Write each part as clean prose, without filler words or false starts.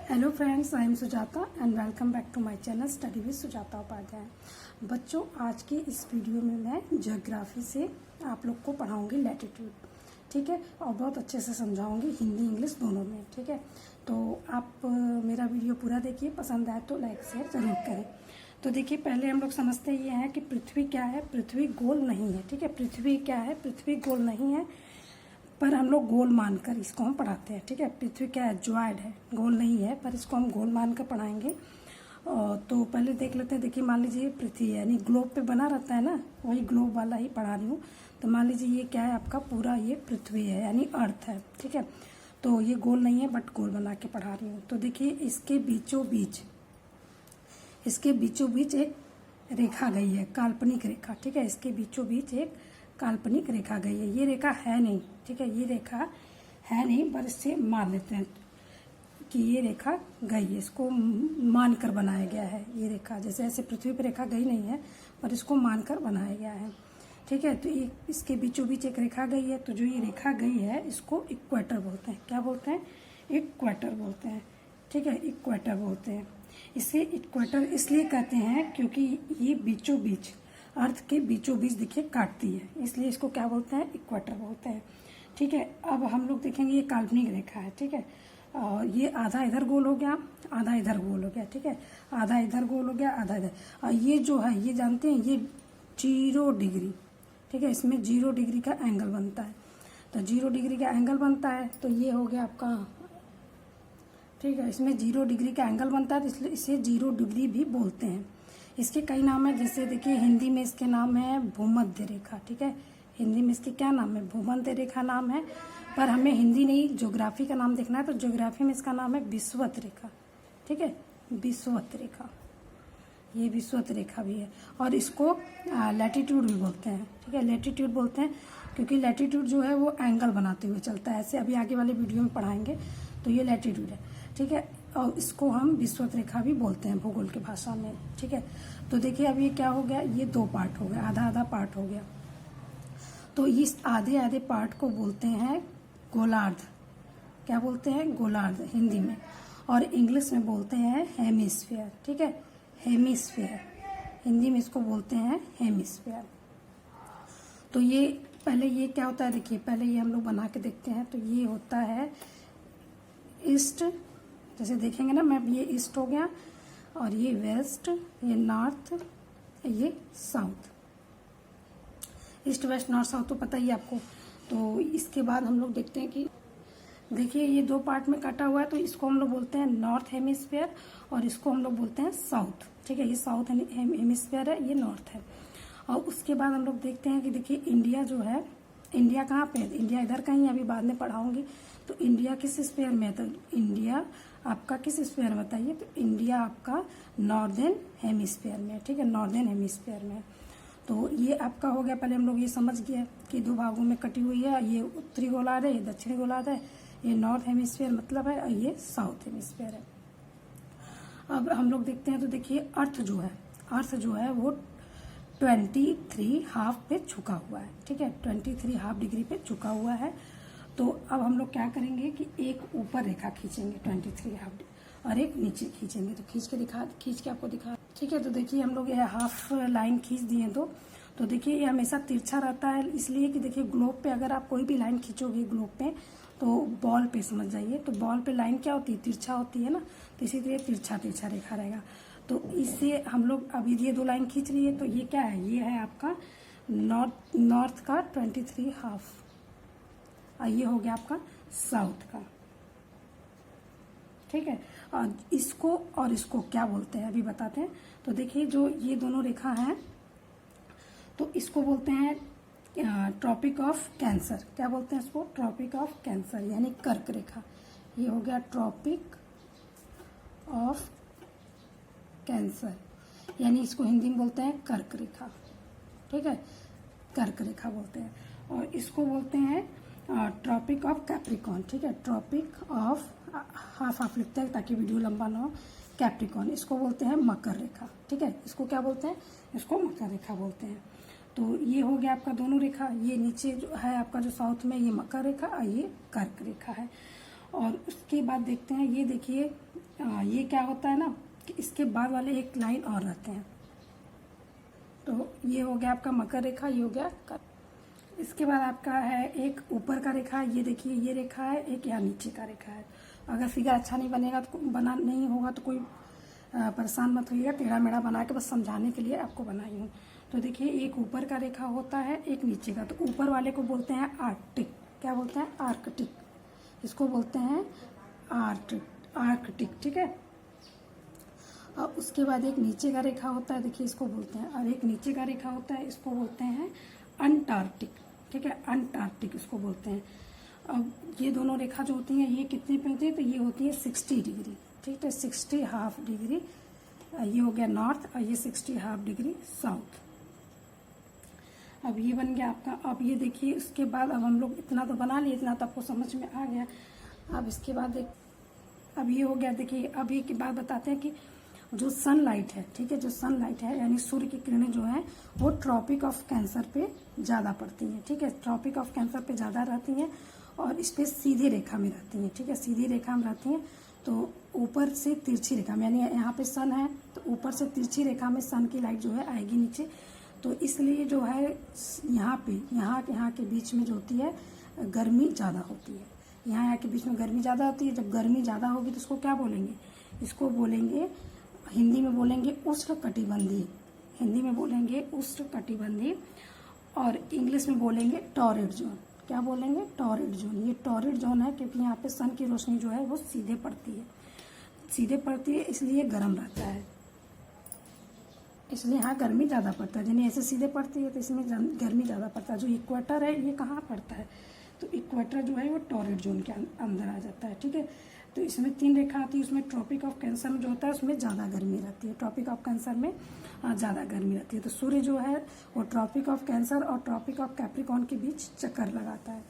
Hello friends, I am Sujata and welcome back to my channel study with Sujata Upadhyay. बच्चों, आज के इस वीडियो में मैं ज्योग्राफी से आप लोग को पढ़ाऊंगी लैटिट्यूड, ठीक है, और बहुत अच्छे से समझाऊंगी, हिंदी इंग्लिश दोनों में, ठीक है। तो आप मेरा वीडियो पूरा देखिए, पसंद आए तो लाइक शेयर जरूर करें। तो देखिए, पहले हम लोग समझते ये हैं कि पृथ्वी क्या है। पृथ्वी गोल नहीं है, ठीक है। पृथ्वी क्या है? पृथ्वी गोल नहीं है, पर हम लोग गोल मानकर इसको हम पढ़ाते हैं, ठीक है। पृथ्वी क्या है? ज्वाइड है, गोल नहीं है, पर इसको हम गोल मानकर पढ़ाएंगे। तो पहले देख लेते हैं। देखिए, मान लीजिए पृथ्वी यानी ग्लोब पे बना रहता है ना, वही ग्लोब वाला ही पढ़ा रही हूँ। तो मान लीजिए ये क्या है आपका? पूरा ये पृथ्वी है यानी अर्थ है, ठीक है। तो ये गोल नहीं है, बट गोल बना के पढ़ा रही हूँ। तो देखिए, इसके बीचों बीच एक रेखा गई है, काल्पनिक रेखा, ठीक है। इसके बीचों बीच एक काल्पनिक रेखा गई है। ये रेखा है नहीं, ठीक है, ये रेखा है नहीं, पर इससे मान लेते हैं कि ये रेखा गई है। इसको मानकर बनाया गया है ये रेखा। जैसे ऐसे पृथ्वी पर रेखा गई नहीं है, पर इसको मानकर बनाया गया है, ठीक है। तो ये इसके बीचों बीच एक रेखा गई है। तो जो ये रेखा गई है इसको इक्वेटर बोलते हैं। क्या बोलते हैं? इक्वेटर बोलते हैं, ठीक है, इक्वेटर बोलते हैं। इसे इक्वेटर इसलिए कहते हैं क्योंकि ये बीचों बीच, अर्थ के बीचों बीच देखिए काटती है, इसलिए इसको क्या बोलते हैं? इक्वेटर बोलते हैं, ठीक है। अब हम लोग देखेंगे, ये काल्पनिक रेखा है, ठीक है। और ये आधा इधर गोल हो गया, आधा इधर गोल हो गया, ठीक है। आधा इधर गोल हो गया, आधा इधर। और ये जो है, ये जानते हैं, ये 0 डिग्री, ठीक है, इसमें 0 डिग्री का एंगल बनता है। तो 0 डिग्री का एंगल बनता है, तो ये हो गया आपका, ठीक है। इसमें 0 डिग्री का एंगल बनता है, तो इसलिए इसे 0 डिग्री भी बोलते हैं। इसके कई नाम है, जैसे देखिए, हिंदी में इसके नाम है भूमध्य रेखा, ठीक है। हिंदी में इसके क्या नाम है? भूमध्य रेखा नाम है। पर हमें हिंदी नहीं, ज्योग्राफी का नाम देखना है, तो ज्योग्राफी में इसका नाम है विषुवत रेखा, ठीक है, विषुवत रेखा। ये विषुवत रेखा भी है। और इसको लैटिट्यूड भी बोलते हैं, ठीक है, लैटिट्यूड बोलते हैं क्योंकि लैटिट्यूड जो है वो एंगल बनाते हुए चलता है। ऐसे अभी आगे वाले वीडियो में पढ़ाएंगे। तो ये लैटिट्यूड है, ठीक है। और इसको हम विषुवत रेखा भी बोलते हैं भूगोल की भाषा में, ठीक है। तो देखिए, अब ये क्या हो गया? ये 2 पार्ट हो गया, आधा आधा पार्ट हो गया। तो इस आधे आधे पार्ट को बोलते हैं गोलार्ध। क्या बोलते हैं? गोलार्ध हिंदी में। और इंग्लिश में बोलते हैं हेमिस्फीयर, ठीक है, हेमिस्फीयर। हिंदी में इसको बोलते हैं हेमिस्फीयर। तो ये पहले ये क्या होता है? देखिए, पहले ये हम लोग बना के देखते हैं। तो ये होता है ईस्ट, जैसे देखेंगे ना मैप, ये ईस्ट हो गया, और ये वेस्ट, ये नॉर्थ, ये south. East west north south तो पता ही है आपको। तो इसके बाद हम लोग देखते हैं कि देखिए, ये 2 पार्ट में काटा हुआ है। तो इसको हम लोग बोलते हैं नॉर्थ हेमिस्फीयर, और इसको हम लोग बोलते हैं साउथ, ठीक है। ये साउथ हेमिस्फीयर है, ये नॉर्थ है। और उसके बाद हम लोग देखते हैं कि देखिए, इंडिया जो है, इंडिया कहाँ पे है? इंडिया इधर कहीं, अभी बाद में पढ़ाऊंगी। तो इंडिया किस स्फीयर में है? तो इंडिया आपका किस स्फीयर में बताइए? तो इंडिया आपका नॉर्दर्न हेमिस्फीयर में, ठीक है, नॉर्दर्न हेमिस्फीयर में। तो ये आपका हो गया। पहले हम लोग ये समझ गए कि 2 भागों में कटी हुई है। ये उत्तरी गोलार्ध है, ये दक्षिणी गोलार्ध है, ये नॉर्थ हेमिस्फीयर मतलब है, और ये साउथ हेमिस्फीयर है। अब हम लोग देखते हैं। तो देखिए, अर्थ जो है वो 23 हाफ पे झुका हुआ है, ठीक है, 23 हाफ डिग्री पे झुका हुआ है। तो अब हम लोग क्या करेंगे कि एक ऊपर रेखा खींचेंगे 23 हाफ, और एक नीचे खींचेंगे। तो खींच के आपको दिखा, ठीक है। तो देखिए, हम लोग ये हाफ लाइन खींच दिए तो देखिए, ये हमेशा तिरछा रहता है, इसलिए कि देखिए, ग्लोब पे अगर आप कोई भी लाइन खींचोगे ग्लोब पे, तो बॉल पे समझ जाइए, तो बॉल पे लाइन क्या होती है? तिरछा होती है ना। तो इसी तरह तिरछा तिरछा रेखा रहेगा। तो इससे हम लोग अभी ये 2 लाइन खींच रही है। तो ये क्या है? ये है आपका नॉर्थ का 23 हाफ, और ये हो गया आपका साउथ का, ठीक है। और इसको क्या बोलते हैं, अभी बताते हैं। तो देखिए, जो ये दोनों रेखा हैं, तो इसको बोलते हैं ट्रॉपिक ऑफ कैंसर। क्या बोलते हैं इसको? ट्रॉपिक ऑफ कैंसर, यानी कर्क रेखा। ये हो गया ट्रॉपिक ऑफ कैंसर, यानी इसको हिंदी में बोलते हैं कर्क रेखा, ठीक है, कर्क रेखा बोलते हैं। और इसको बोलते हैं ट्रॉपिक ऑफ कैप्रिकॉन, ठीक है, ट्रॉपिक ऑफ हाफ लिखते हैं ताकि वीडियो लंबा ना हो। कैप्रिकॉन, इसको बोलते हैं मकर रेखा, ठीक है। इसको क्या बोलते हैं? इसको मकर रेखा बोलते हैं। तो ये हो गया आपका दोनों रेखा। ये नीचे जो है आपका, जो साउथ में, ये मकर रेखा और ये कर्क रेखा है। और उसके बाद देखते हैं, ये देखिए, ये क्या होता है ना कि इसके बाद वाले एक लाइन और रहते हैं। तो ये हो गया आपका मकर रेखा, ये हो गया इसके बाद आपका है एक ऊपर का रेखा, ये देखिए ये रेखा है, एक यहाँ नीचे का रेखा है। अगर फिगर अच्छा नहीं बनेगा तो बना नहीं होगा तो कोई परेशान मत होइएगा, टेढ़ा मेढ़ा बना के बस समझाने के लिए आपको बनाई हूँ। तो देखिए एक ऊपर का रेखा होता है, एक नीचे का। तो ऊपर वाले को बोलते हैं आर्कटिक, क्या बोलते हैं? आर्कटिक, इसको बोलते हैं आर्कटिक, ठीक है। और उसके बाद एक नीचे का रेखा होता है, देखिए इसको बोलते हैं, और एक नीचे का रेखा होता है, इसको बोलते हैं अंटार्कटिक, ठीक है, अंटार्कटिक इसको बोलते हैं। अब ये दोनों रेखा जो होती हैं ये कितनी पे होती है? तो ये होती है 60 डिग्री, ठीक है, 60 हाफ डिग्री। ये हो गया नॉर्थ और ये 60 हाफ डिग्री साउथ। अब ये बन गया आपका। अब ये देखिए उसके बाद अब हम लोग इतना तो बना लिए, इतना तो आपको समझ में आ गया। अब इसके बाद अब ये हो गया। देखिए अब ये की बात बताते हैं कि जो सनलाइट है, ठीक है, जो सनलाइट है यानी सूर्य की किरणें जो है वो ट्रॉपिक ऑफ कैंसर पे ज़्यादा पड़ती हैं, ठीक है, ट्रॉपिक ऑफ कैंसर पे ज़्यादा रहती हैं और इस पर सीधी रेखा में रहती हैं, ठीक है, सीधी रेखा में रहती हैं। तो ऊपर से तिरछी रेखा में, यानी यहाँ पे सन है तो ऊपर से तिरछी रेखा में सन की लाइट जो है आएगी नीचे। तो इसलिए जो है यहाँ के बीच में जो होती है गर्मी ज़्यादा होती है, यहाँ के बीच में गर्मी ज़्यादा होती है। जब गर्मी ज़्यादा होगी तो इसको क्या बोलेंगे? इसको बोलेंगे, हिंदी में बोलेंगे उष्णकटिबंधीय, हिंदी में बोलेंगे उष्णकटिबंधीय, और इंग्लिश में बोलेंगे टॉरिड जोन। क्या बोलेंगे? Torrid zone. ये टॉरिड जोन है क्योंकि यहाँ पे सन की रोशनी जो है वो सीधे पड़ती है, सीधे पड़ती है, इसलिए गर्म रहता है, इसलिए यहाँ गर्मी ज़्यादा पड़ता है। यानी ऐसे सीधे पड़ती है तो इसमें गर्मी ज़्यादा पड़ता है। जो इक्वेटर है ये कहाँ पड़ता है? तो इक्वेटर जो है वो टॉरिड जोन के अंदर आ जाता है, ठीक है। तो इसमें 3 रेखा आती है, उसमें ट्रॉपिक ऑफ कैंसर में जो होता है उसमें ज़्यादा गर्मी रहती है, ट्रॉपिक ऑफ कैंसर में ज़्यादा गर्मी रहती है। तो सूर्य जो है वो ट्रॉपिक ऑफ कैंसर और ट्रॉपिक ऑफ कैप्रिकॉर्न के बीच चक्कर लगाता है।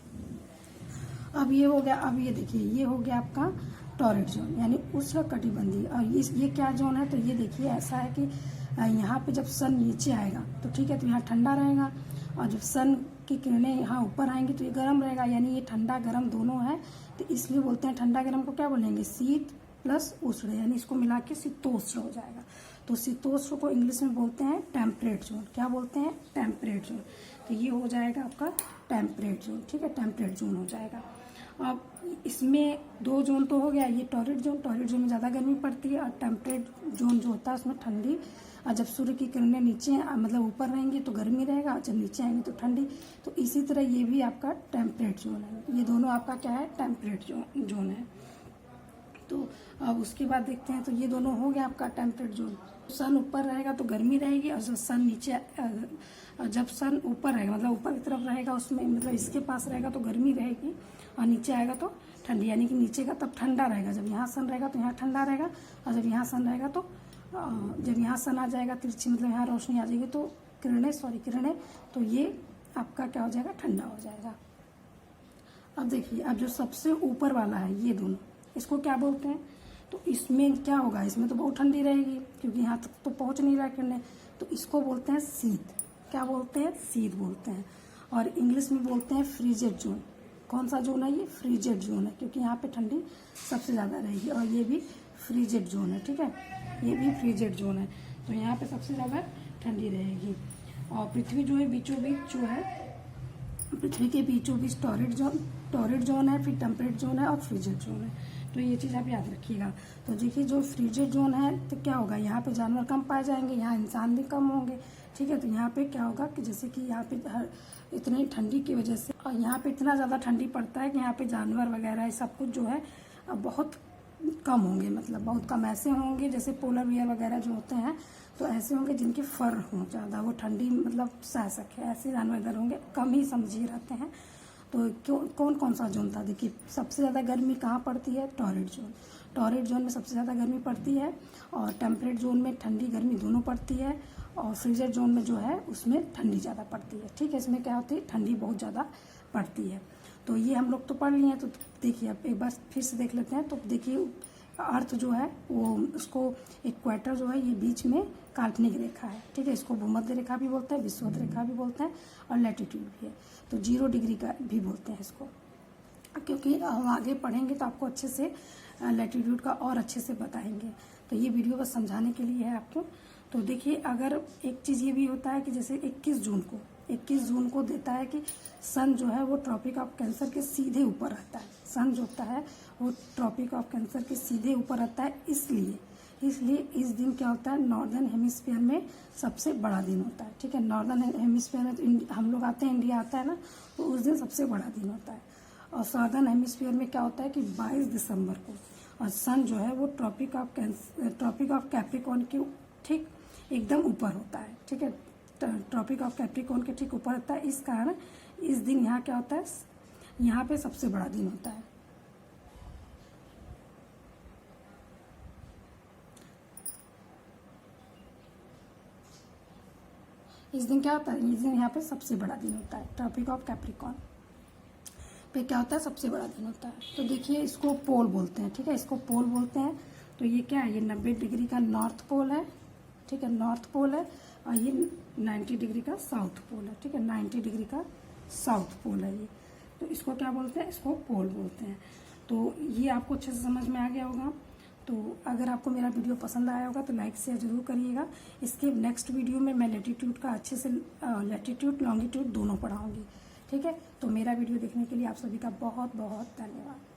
अब ये हो गया। अब ये देखिए ये हो गया आपका टॉरिड जोन यानी उष्णकटिबंधीय। और ये क्या जोन है? तो ये देखिए ऐसा है कि यहाँ पे जब सन नीचे आएगा तो ठीक है, तो यहाँ ठंडा रहेगा, और जब सन की किरणें यहाँ ऊपर आएंगी तो ये गर्म रहेगा, यानी ये ठंडा गर्म दोनों है। तो इसलिए बोलते हैं ठंडा गर्म को क्या बोलेंगे? शीत प्लस उष्ण, यानी इसको मिला के शीतोष्ण हो जाएगा। तो शीतोष्ण को इंग्लिश में बोलते हैं टेम्परेट जोन। क्या बोलते हैं? Temperate zone. तो ये हो जाएगा आपका टेम्परेट जोन, ठीक है, टेम्परेट जोन हो जाएगा। अब इसमें 2 जोन तो हो गया, ये टॉरिड जोन में ज़्यादा गर्मी पड़ती है, और टेम्परेट जोन जो होता है उसमें ठंडी। और जब सूर्य की किरणें नीचे मतलब ऊपर रहेंगी तो गर्मी रहेगा, और जब नीचे आएंगे तो ठंडी। तो इसी तरह ये भी आपका टेम्परेट जोन है। ये दोनों आपका क्या है? टेम्परेट जोन है। तो अब उसके बाद देखते हैं, तो ये दोनों हो गया आपका टेम्परेट जोन। सन ऊपर रहेगा तो गर्मी रहेगी, और जब सन नीचे जब सन ऊपर रहेगा मतलब ऊपर की तरफ रहेगा उसमें मतलब इसके पास रहेगा तो गर्मी रहेगी, और नीचे आएगा तो ठंडी, यानी कि नीचे का तब ठंडा रहेगा। जब यहाँ सन रहेगा तो यहाँ ठंडा रहेगा, और जब यहाँ सन रहेगा तो जब यहाँ सन आ जाएगा तिरछी मतलब यहाँ रोशनी आ जाएगी तो किरणें तो ये आपका क्या हो जाएगा? ठंडा हो जाएगा। अब देखिए अब जो सबसे ऊपर वाला है ये दोनों, इसको क्या बोलते हैं? तो इसमें क्या होगा? इसमें तो बहुत ठंडी रहेगी क्योंकि यहाँ तक तो पहुँच नहीं रहा किरणें, तो इसको बोलते हैं शीत। क्या बोलते हैं? शीत बोलते हैं। और इंग्लिश में बोलते हैं फ्रीजेड जोन। कौन सा जोन है ये? फ्रीजेड जोन है, क्योंकि यहाँ पे ठंडी सबसे ज़्यादा रहेगी, और ये भी फ्रीजेड जोन है, ठीक है, ये भी फ्रीजेड जोन है। तो यहाँ पे सबसे ज़्यादा ठंडी रहेगी। और पृथ्वी जो है बीचों बीच जो है, पृथ्वी के बीचों बीच टॉरिड जोन है, फिर टेम्परेट जोन है और फ्रीजेड जोन है। तो ये चीज़ आप याद रखिएगा। तो देखिए जो फ्रीजेड जोन है तो क्या होगा? यहाँ पे जानवर कम पाए जाएंगे, यहाँ इंसान भी कम होंगे, ठीक है। तो यहाँ पे क्या होगा कि जैसे कि यहाँ पे इतनी ठंडी की वजह से, और यहाँ पे इतना ज़्यादा ठंडी पड़ता है कि यहाँ पे जानवर वगैरह सब कुछ जो है बहुत कम होंगे, मतलब बहुत कम ऐसे होंगे जैसे पोलर बियर वगैरह जो होते हैं, तो ऐसे होंगे जिनके फर हों ज़्यादा, वो ठंडी मतलब सह सके, ऐसे जानवर इधर होंगे, कम ही समझिए रहते हैं। तो कौन सा जोन था? देखिए सबसे ज़्यादा गर्मी कहाँ पड़ती है? Torrid zone. टॉरिड जोन में सबसे ज़्यादा गर्मी पड़ती है, और टेम्परेट जोन में ठंडी गर्मी दोनों पड़ती है, और फ्रीजर जोन में जो है उसमें ठंडी ज़्यादा पड़ती है, ठीक है। इसमें क्या होती है? ठंडी बहुत ज़्यादा पड़ती है। तो ये हम लोग तो पढ़ लिए हैं। तो देखिए अब एक बार फिर से देख लेते हैं। तो देखिए अर्थ जो है वो, उसको इक्वेटर जो है ये बीच में काल्पनिक रेखा है, ठीक है, इसको भूमध्य रेखा भी बोलते हैं, विषुवत रेखा भी बोलते हैं, और लैटिट्यूड भी है। तो 0 डिग्री का भी बोलते हैं इसको, क्योंकि हम आगे पढ़ेंगे तो आपको अच्छे से लैटिट्यूड का और अच्छे से बताएंगे। तो ये वीडियो बस समझाने के लिए है आपको। तो देखिए, अगर एक चीज़ ये भी होता है कि जैसे 21 जून को देता है कि सन जो है वो ट्रॉपिक ऑफ कैंसर के सीधे ऊपर रहता है। सन जो होता है वो ट्रॉपिक ऑफ कैंसर के सीधे ऊपर रहता है, इसलिए इस दिन क्या होता है, नॉर्दर्न हेमिस्फीयर में सबसे बड़ा दिन होता है। ठीक है, नॉर्दर्न हेमिस्फीयर में तो हम लोग आते हैं, इंडिया आता है ना, तो उस दिन सबसे बड़ा दिन होता है। और सदर्न हेमिस्फीयर में क्या होता है कि 22 दिसंबर को, और सन जो है वो ट्रॉपिक ऑफ कैप्रिकॉर्न के ठीक एकदम ऊपर होता है। ठीक है, ट्रॉपिक ऑफ कैप्रिकॉर्न के ठीक ऊपर होता है। इस कारण इस दिन यहाँ क्या होता है, यहाँ पे सबसे बड़ा दिन होता है। इस दिन क्या होता है, इस दिन यहाँ पे सबसे बड़ा दिन होता है। ट्रॉपिक ऑफ कैप्रिकॉर्न पे क्या होता है, सबसे बड़ा दिन होता है। तो देखिए, इसको पोल बोलते हैं। ठीक है, इसको पोल बोलते हैं। तो ये क्या है, ये 90 डिग्री का नॉर्थ पोल है। ठीक है, नॉर्थ पोल है। और ये 90 डिग्री का साउथ पोल है। ठीक है, 90 डिग्री का साउथ पोल है ये। तो इसको क्या बोलते हैं, इसको पोल बोलते हैं। तो ये आपको अच्छे से समझ में आ गया होगा। तो अगर आपको मेरा वीडियो पसंद आया होगा तो लाइक शेयर जरूर करिएगा। इसके नेक्स्ट वीडियो में मैं लैटिट्यूड का अच्छे से लैटिट्यूड लॉन्गिट्यूड दोनों पढ़ाऊंगी। ठीक है, तो मेरा वीडियो देखने के लिए आप सभी का बहुत बहुत धन्यवाद।